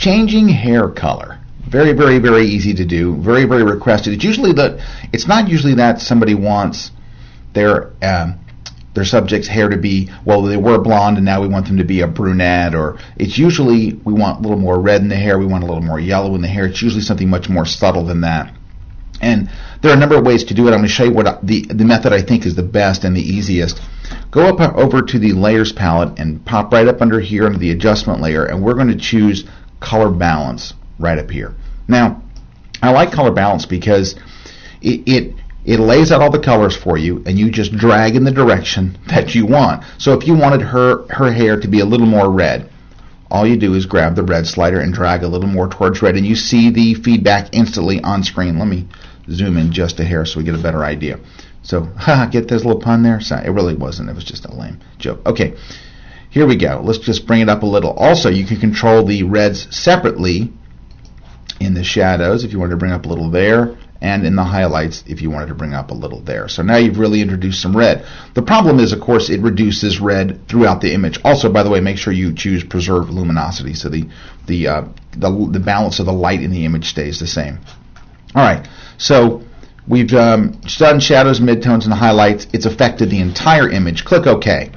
changing hair color. Very, very, very easy to do. Very, very requested. It's not usually that somebody wants their subject's hair to be, well, they were blonde and now we want them to be a brunette, or it's usually we want a little more red in the hair, we want a little more yellow in the hair. It's usually something much more subtle than that. And there are a number of ways to do it. I'm going to show you what the method I think is the best and the easiest. Go up over to the layers palette and pop right up under here under the adjustment layer, and we're going to choose color balance right up here. Now, I like color balance because it lays out all the colors for you, and you just drag in the direction that you want. So if you wanted her hair to be a little more red, all you do is grab the red slider and drag a little more towards red, and you see the feedback instantly on screen. Let me zoom in just a hair so we get a better idea. So, get this little pun there? Sorry, it really wasn't. It was just a lame joke. Okay, here we go. Let's just bring it up a little. Also, you can control the reds separately in the shadows if you wanted to bring up a little there, and in the highlights if you wanted to bring up a little there. So now you've really introduced some red. The problem is, of course, it reduces red throughout the image. Also, by the way, make sure you choose preserve luminosity so the balance of the light in the image stays the same. All right, so we've done shadows, midtones, and highlights. It's affected the entire image. Click OK.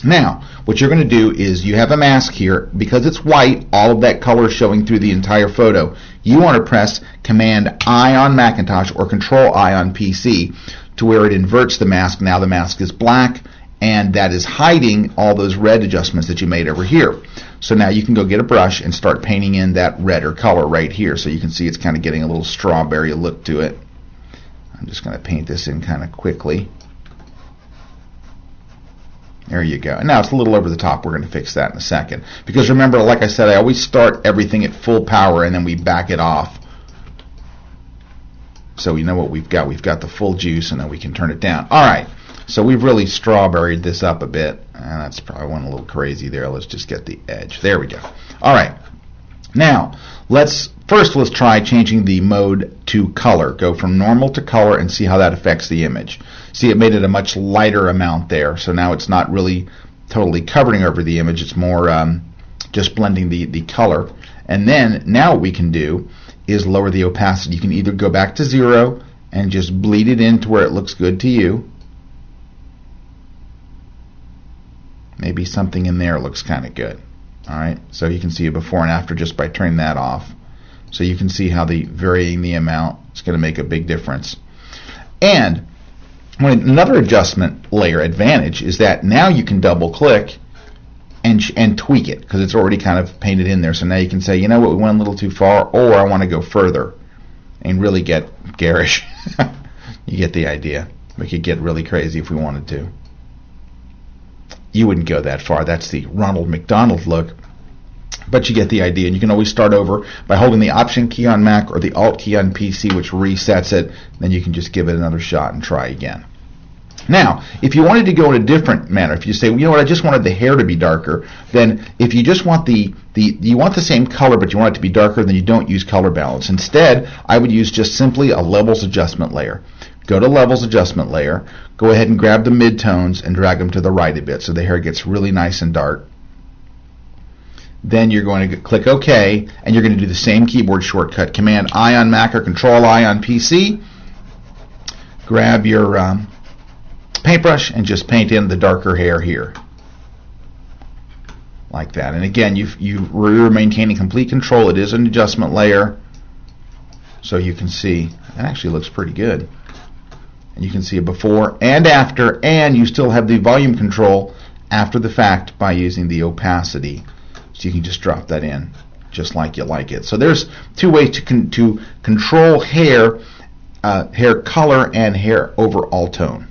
Now, what you're going to do is you have a mask here. Because it's white, all of that color is showing through the entire photo. You want to press Command-I on Macintosh or Control-I on PC to where it inverts the mask. Now the mask is black, and that is hiding all those red adjustments that you made over here. So now you can go get a brush and start painting in that redder color right here. So you can see it's kind of getting a little strawberry look to it. I'm just going to paint this in kind of quickly. There you go. And now it's a little over the top. We're going to fix that in a second. Because remember, like I said, I always start everything at full power and then we back it off. So we know what we've got. We've got the full juice, and then we can turn it down. All right. So we've really strawberried this up a bit. And that's probably went a little crazy there. Let's just get the edge. There we go. All right. Now, let's try changing the mode to color. Go from normal to color and see how that affects the image. See, it made it a much lighter amount there. So now it's not really totally covering over the image. It's more just blending the color. And then now what we can do is lower the opacity. You can either go back to 0 and just bleed it in to where it looks good to you. Maybe something in there looks kind of good. All right, so you can see a before and after just by turning that off. So you can see how varying the amount is going to make a big difference. And another adjustment layer advantage is that now you can double click and tweak it because it's already kind of painted in there. So now you can say, you know what, we went a little too far, or I want to go further and really get garish. You get the idea. We could get really crazy if we wanted to. You wouldn't go that far. That's the Ronald McDonald look. But you get the idea. And you can always start over by holding the Option key on Mac or the Alt key on PC, which resets it. Then you can just give it another shot and try again. Now, if you wanted to go in a different manner, if you say, well, you know what, I just wanted the hair to be darker, then if you just want you want the same color, but you want it to be darker, then you don't use color balance. Instead, I would use just simply a levels adjustment layer. Go to Levels Adjustment Layer, go ahead and grab the midtones and drag them to the right a bit so the hair gets really nice and dark. Then you're going to click OK, and you're going to do the same keyboard shortcut, Command-I on Mac or Control-I on PC. Grab your paintbrush and just paint in the darker hair here. Like that. And again, you're maintaining complete control. It is an adjustment layer. So you can see, it actually looks pretty good. And you can see a before and after, and you still have the volume control after the fact by using the opacity. So you can just drop that in just like you like it. So there's two ways to control hair color and hair overall tone.